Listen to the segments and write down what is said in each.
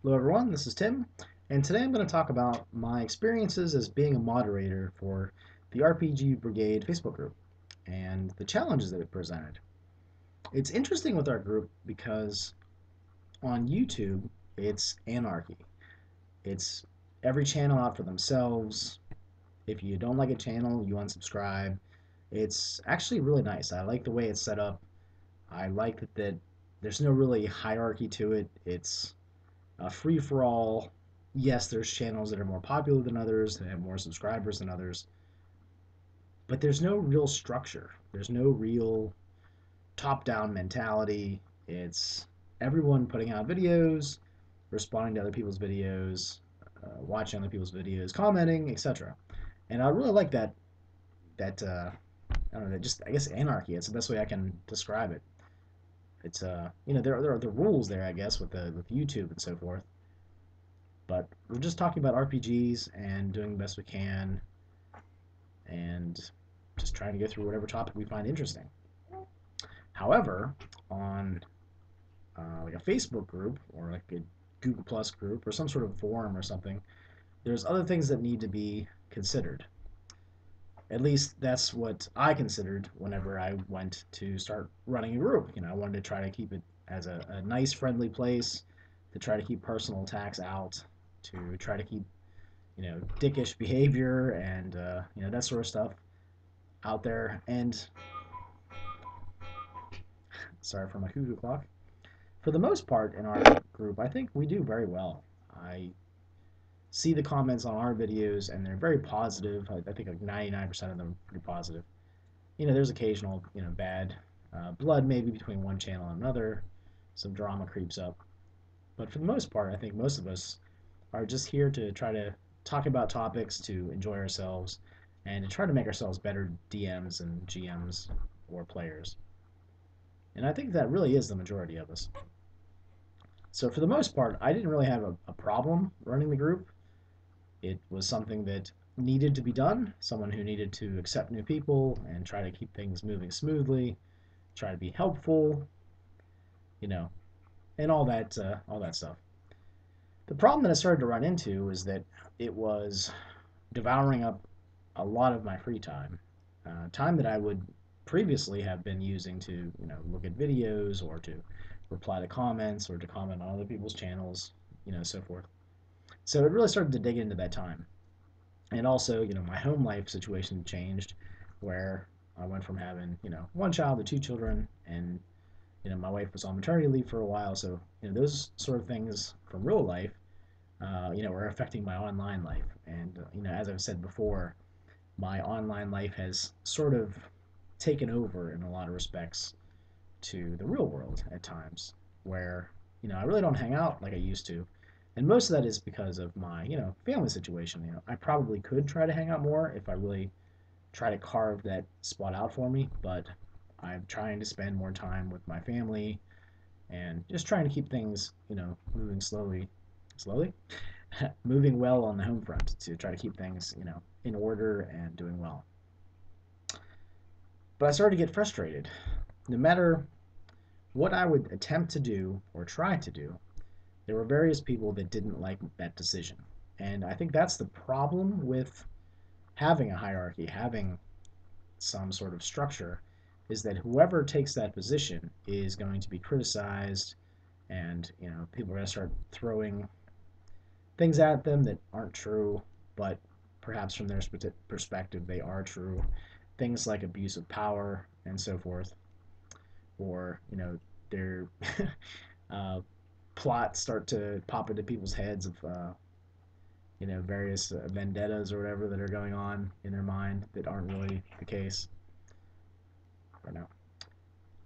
Hello everyone, this is Tim, and today I'm going to talk about my experiences as being a moderator for the RPG Brigade Facebook group and the challenges that it presented. It's interesting with our group because on YouTube, it's anarchy. It's every channel out for themselves. If you don't like a channel, you unsubscribe. It's actually really nice. I like the way it's set up. I like that there's no really hierarchy to it. It's free for all. Yes, there's channels that are more popular than others, that have more subscribers than others, but there's no real structure. There's no real top down mentality. It's everyone putting out videos, responding to other people's videos, watching other people's videos, commenting, etc. And I really like that I don't know, just I guess anarchy. It's the best way I can describe it. It's there are the rules there I guess with YouTube and so forth. But we're just talking about RPGs and doing the best we can and just trying to go through whatever topic we find interesting. However, on like a Facebook group or like a Google Plus group or some sort of forum or something, there's other things that need to be considered. At least that's what I considered whenever I went to start running a group. I wanted to try to keep it as a nice, friendly place, to try to keep personal attacks out, to try to keep dickish behavior and that sort of stuff out there. And sorry for my cuckoo clock. For the most part, in our group, I think we do very well. I see the comments on our videos, and they're very positive. I think like 99% of them are pretty positive. There's occasional bad blood maybe between one channel and another. Some drama creeps up, but for the most part, I think most of us are just here to try to talk about topics, to enjoy ourselves, and to try to make ourselves better DMs and GMs or players. And I think that really is the majority of us. So for the most part, I didn't really have a problem running the group. It was something that needed to be done, someone who needed to accept new people and try to keep things moving smoothly, try to be helpful, you know, and all that stuff. The problem that I started to run into is that it was devouring up a lot of my free time, time that I would previously have been using to look at videos or to reply to comments or to comment on other people's channels, so forth. So it really started to dig into that time. And also, my home life situation changed where I went from having, one child to two children, and my wife was on maternity leave for a while. So those sort of things from real life were affecting my online life. And as I've said before, my online life has sort of taken over in a lot of respects to the real world at times, where I really don't hang out like I used to. And most of that is because of my family situation. I probably could try to hang out more if I really try to carve that spot out for me, but I'm trying to spend more time with my family and just trying to keep things moving slowly moving well on the home front, to try to keep things in order and doing well. But I started to get frustrated. No matter what I would attempt to do or try to do, there were various people that didn't like that decision. And I think that's the problem with having a hierarchy, having some sort of structure, is that whoever takes that position is going to be criticized, and people are going to start throwing things at them that aren't true, but perhaps from their perspective they are true. Things like abuse of power and so forth, or their uh, plots start to pop into people's heads of various vendettas or whatever that are going on in their mind that aren't really the case. I don't know.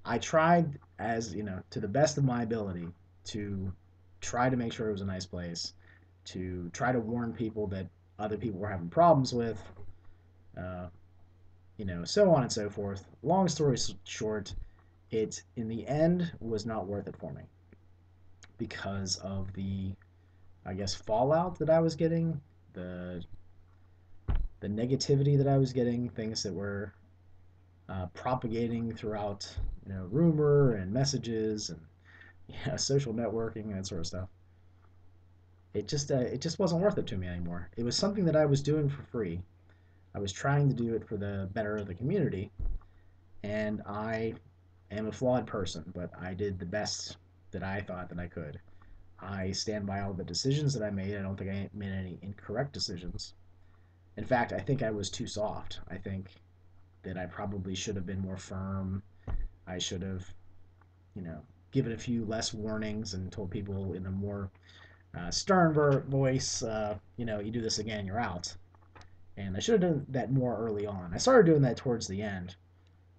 I tried, as to the best of my ability, to try to make sure it was a nice place, to try to warn people that other people were having problems with, uh, so on and so forth. Long story short, it in the end was not worth it for me because of the, I guess, fallout that I was getting, the the negativity that I was getting, things that were propagating throughout, rumor and messages and social networking and that sort of stuff. it just wasn't worth it to me anymore. It was something that I was doing for free. I was trying to do it for the better of the community, and I am a flawed person, but I did the best that I thought that I could. I stand by all the decisions that I made. I don't think I made any incorrect decisions. In fact, I think I was too soft. I think that I probably should have been more firm. I should have, you know, given a few less warnings and told people in a more stern voice, you do this again, you're out. And I should have done that more early on. I started doing that towards the end,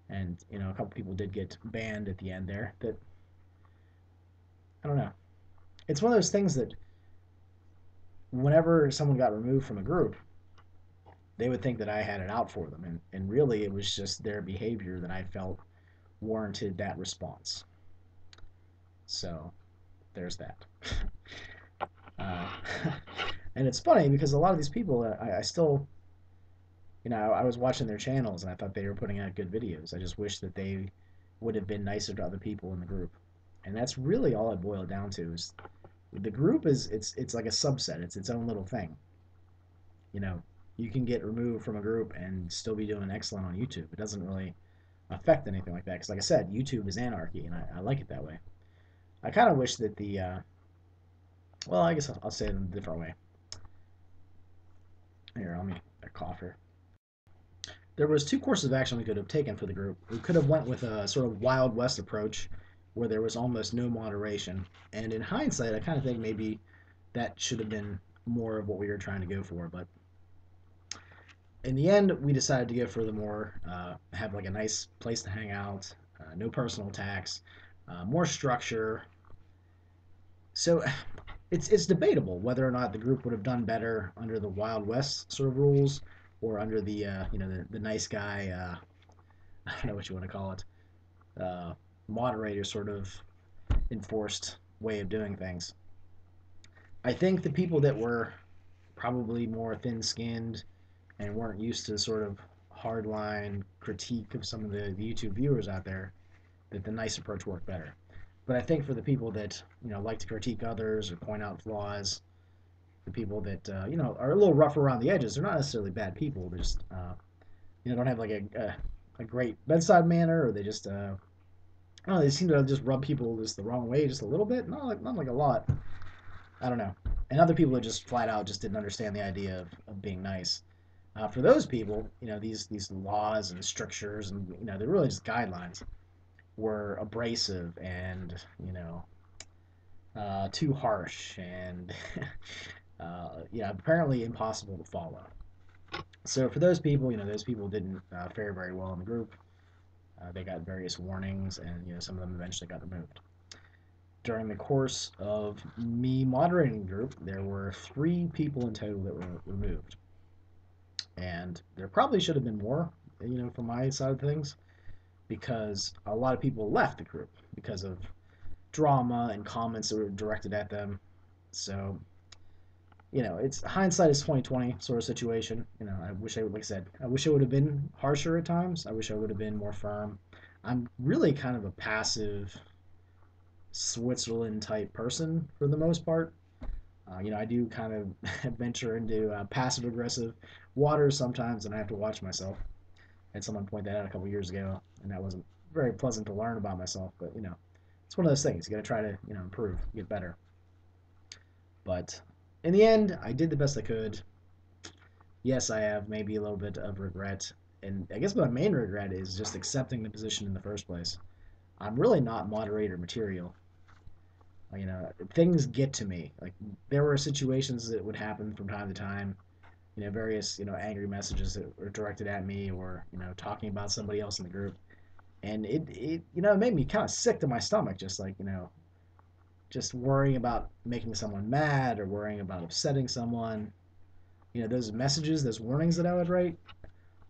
and a couple people did get banned at the end there. That I don't know. It's one of those things that whenever someone got removed from a group, they would think that I had it out for them, and really it was just their behavior that I felt warranted that response. So there's that. Uh, and it's funny because a lot of these people, I still, I was watching their channels and I thought they were putting out good videos. I just wish that they would have been nicer to other people in the group. And that's really all it boiled down to is the group is it's like a subset. It's its own little thing. You know, you can get removed from a group and still be doing excellent on YouTube. It doesn't really affect anything like that because, like I said, YouTube is anarchy, and I like it that way. I kind of wish that well, I guess I'll say it in a different way. Here, let me cough here. There was two courses of action we could have taken for the group. We could have went with a sort of Wild West approach where there was almost no moderation. And in hindsight, I kind of think maybe that should have been more of what we were trying to go for. But in the end, we decided to go for the more, have like a nice place to hang out, no personal attacks, more structure. So it's debatable whether or not the group would have done better under the Wild West sort of rules or under the nice guy, I don't know what you want to call it, uh, moderator sort of enforced way of doing things. I think the people that were probably more thin-skinned and weren't used to sort of hardline critique of some of the YouTube viewers out there, that the nice approach worked better. But I think for the people that like to critique others or point out flaws, the people that are a little rough around the edges, they're not necessarily bad people. They just don't have like a great bedside manner, or they just I don't know, they seem to just rub people just the wrong way, just a little bit. Not like a lot. I don't know. And other people that just flat out just didn't understand the idea of being nice. For those people, these laws and strictures and they're really just guidelines were abrasive and too harsh and yeah, apparently impossible to follow. So for those people, those people didn't fare very well in the group. They got various warnings, and some of them eventually got removed. During the course of me moderating the group, there were 3 people in total that were removed, and there probably should have been more, from my side of things, because a lot of people left the group because of drama and comments that were directed at them. So it's hindsight is 2020 sort of situation. I wish I would, like I said, I wish I would have been harsher at times. I wish I would have been more firm. I'm really kind of a passive Switzerland type person for the most part. I do kind of venture into passive aggressive waters sometimes, and I have to watch myself. I had someone point that out a couple years ago, and that wasn't very pleasant to learn about myself. But it's one of those things. You got to try to improve, get better. But in the end, I did the best I could. Yes, I have maybe a little bit of regret, and I guess my main regret is just accepting the position in the first place. I'm really not moderator material. Things get to me. Like there were situations that would happen from time to time. Various angry messages that were directed at me, or talking about somebody else in the group, and it made me kind of sick to my stomach. Just like just worrying about making someone mad or worrying about upsetting someone. Those messages, those warnings that I would write,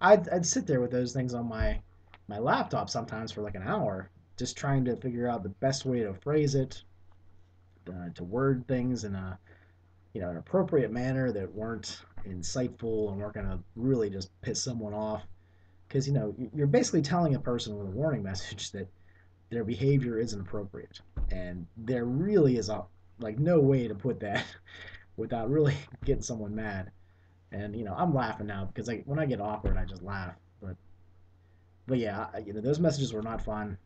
I'd sit there with those things on my laptop sometimes for like an hour, just trying to figure out the best way to phrase it, to word things in a an appropriate manner that weren't insightful and weren't gonna really just piss someone off. Because you're basically telling a person with a warning message that their behavior isn't appropriate, and there really is like no way to put that without really getting someone mad. And I'm laughing now because when I get awkward, I just laugh. But yeah, those messages were not fun.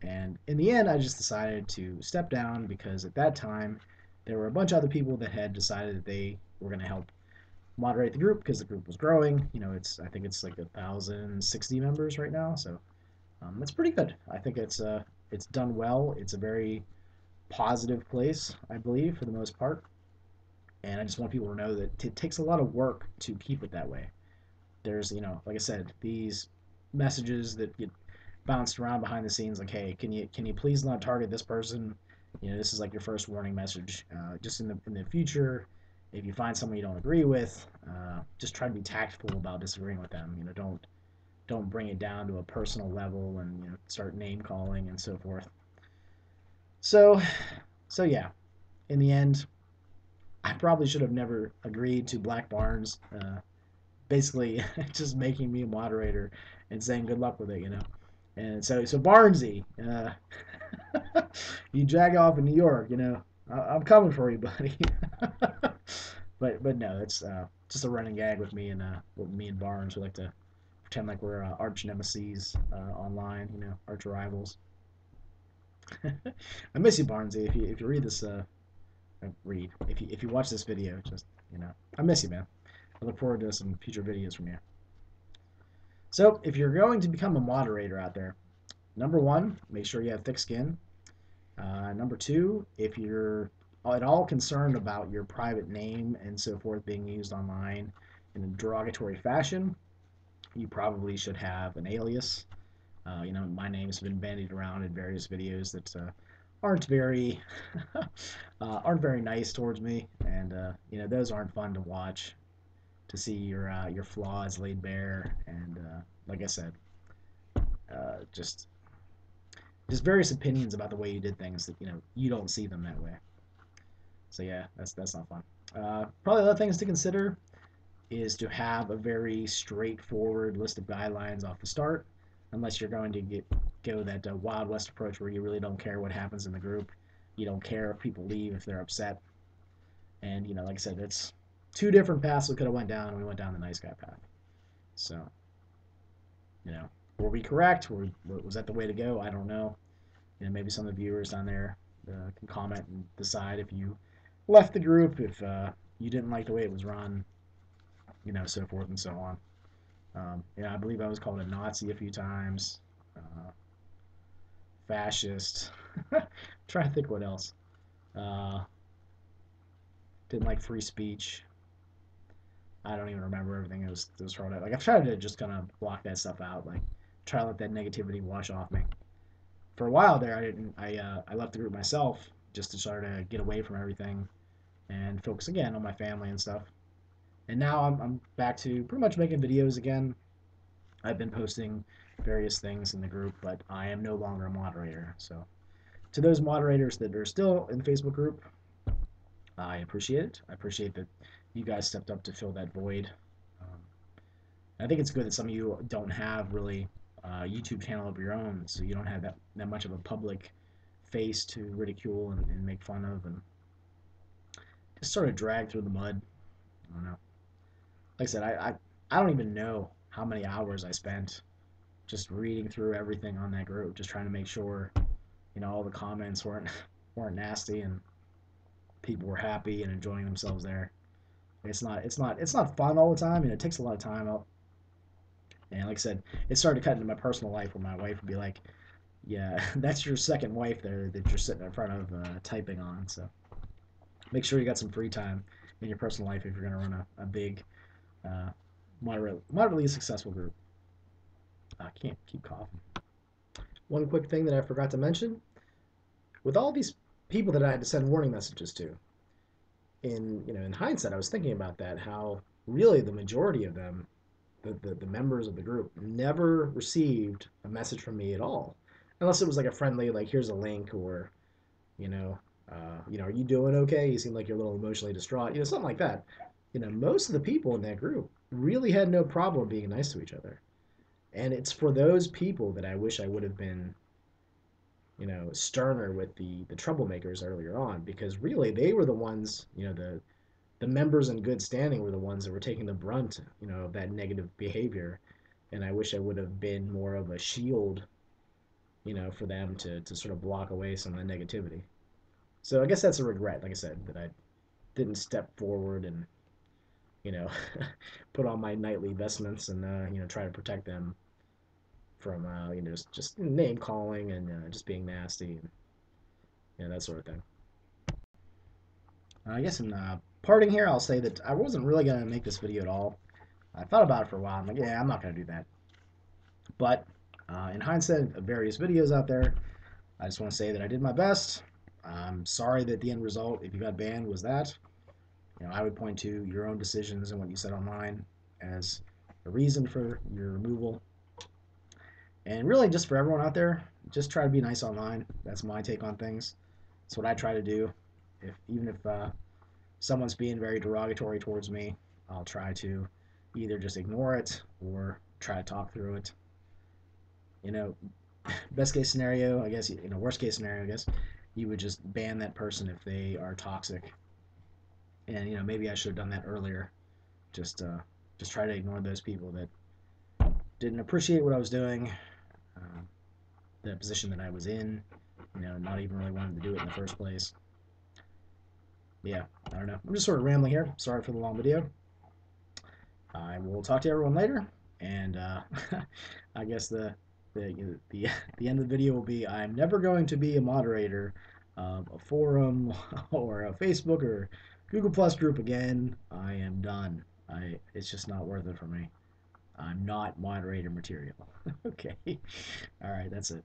And in the end, I just decided to step down because at that time, there were a bunch of other people that had decided that they were going to help moderate the group because the group was growing. I think it's like 1,060 members right now, so that's pretty good. I think it's done well. It's a very positive place, I believe, for the most part. And I just want people to know that it takes a lot of work to keep it that way. There's, like I said, these messages that get bounced around behind the scenes, like, hey, can you please not target this person? This is like your first warning message. Just in the future, if you find someone you don't agree with, just try to be tactful about disagreeing with them. Don't bring it down to a personal level and start name calling and so forth. So yeah, in the end, I probably should have never agreed to Black Barnes basically just making me a moderator and saying good luck with it. And so Barnesy, you jag off in New York, I'm coming for you, buddy. but no, it's just a running gag with me and Barnes. We like to pretend like we're arch nemesis online, arch rivals. I miss you, Barnesy. If you read this, if you watch this video, just I miss you, man. I look forward to some future videos from you. So, if you're going to become a moderator out there, number one, make sure you have thick skin. Number two, if you're at all concerned about your private name and so forth being used online in a derogatory fashion, you probably should have an alias. My name's been bandied around in various videos that aren't very aren't very nice towards me, and those aren't fun to watch. To see your flaws laid bare, and like I said, just various opinions about the way you did things that you don't see them that way. So yeah, that's not fun. Probably other things to consider is to have a very straightforward list of guidelines off the start, unless you're going to go that Wild West approach where you really don't care what happens in the group. You don't care if people leave, if they're upset. And like I said, it's two different paths we could have went down, and we went down the nice guy path. So were we correct? Was that the way to go? I don't know. Maybe some of the viewers down there can comment and decide if you left the group, if you didn't like the way it was run, so forth and so on. I believe I was called a Nazi a few times, fascist. Trying to think what else. Uh, didn't like free speech. I don't even remember everything that was thrown out. Like I've tried to just kind of block that stuff out, like try to let that negativity wash off me. For a while there, I didn't. I left the group myself just to try to get away from everything and focus again on my family and stuff. And now I'm back to pretty much making videos again. I've been posting various things in the group, but I am no longer a moderator. So to those moderators that are still in the Facebook group, I appreciate it. I appreciate that you guys stepped up to fill that void. Um, I think it's good that some of you don't have really a YouTube channel of your own, so you don't have that much of a public face to ridicule and make fun of and just sort of drag through the mud. I don't know. Like I said, I don't even know how many hours I spent just reading through everything on that group, just trying to make sure all the comments weren't nasty and people were happy and enjoying themselves there. It's not fun all the time, and it takes a lot of time up. And like I said, it started to cut into my personal life where my wife would be like, "Yeah, that's your second wife there that you're sitting in front of typing on." So make sure you got some free time in your personal life if you're going to run a big, uh, moderately successful group. I can't keep coughing. One quick thing that I forgot to mention: with all these people that I had to send warning messages to, in hindsight, I was thinking about that, how really the majority of them, the members of the group, never received a message from me at all, unless it was like a friendly, like here's a link, or you know, are you doing okay? You seem like you're a little emotionally distraught, something like that. Most of the people in that group really had no problem being nice to each other, and it's for those people that I wish I would have been sterner with the troublemakers earlier on, because really they were the ones, the the members in good standing were the ones that were taking the brunt, of that negative behavior. And I wish I would have been more of a shield, for them to sort of block away some of the negativity. So I guess that's a regret, like I said, that I didn't step forward and, you know, put on my nightly vestments and, try to protect them from, just name calling and just being nasty and, that sort of thing. I guess in parting here, I'll say that I wasn't really going to make this video at all. I thought about it for a while. I'm like, yeah, I'm not going to do that. But in hindsight of various videos out there, I just want to say that I did my best. I'm sorry that the end result, if you got banned, was that. I would point to your own decisions and what you said online as a reason for your removal. And really, just for everyone out there, just try to be nice online. That's my take on things. That's what I try to do. Even if someone's being very derogatory towards me, I'll try to either just ignore it or try to talk through it. You know, best case scenario, I guess, worst case scenario, I guess, you would just ban that person if they are toxic. And, maybe I should have done that earlier. Just try to ignore those people that didn't appreciate what I was doing, uh, the position that I was in, not even really wanting to do it in the first place. Yeah, I don't know. I'm just sort of rambling here. Sorry for the long video. I will talk to everyone later, and I guess the the end of the video will be I'm never going to be a moderator of a forum or a Facebook or Google Plus group again. I am done. It's just not worth it for me. I'm not moderator material. Okay. All right, that's it.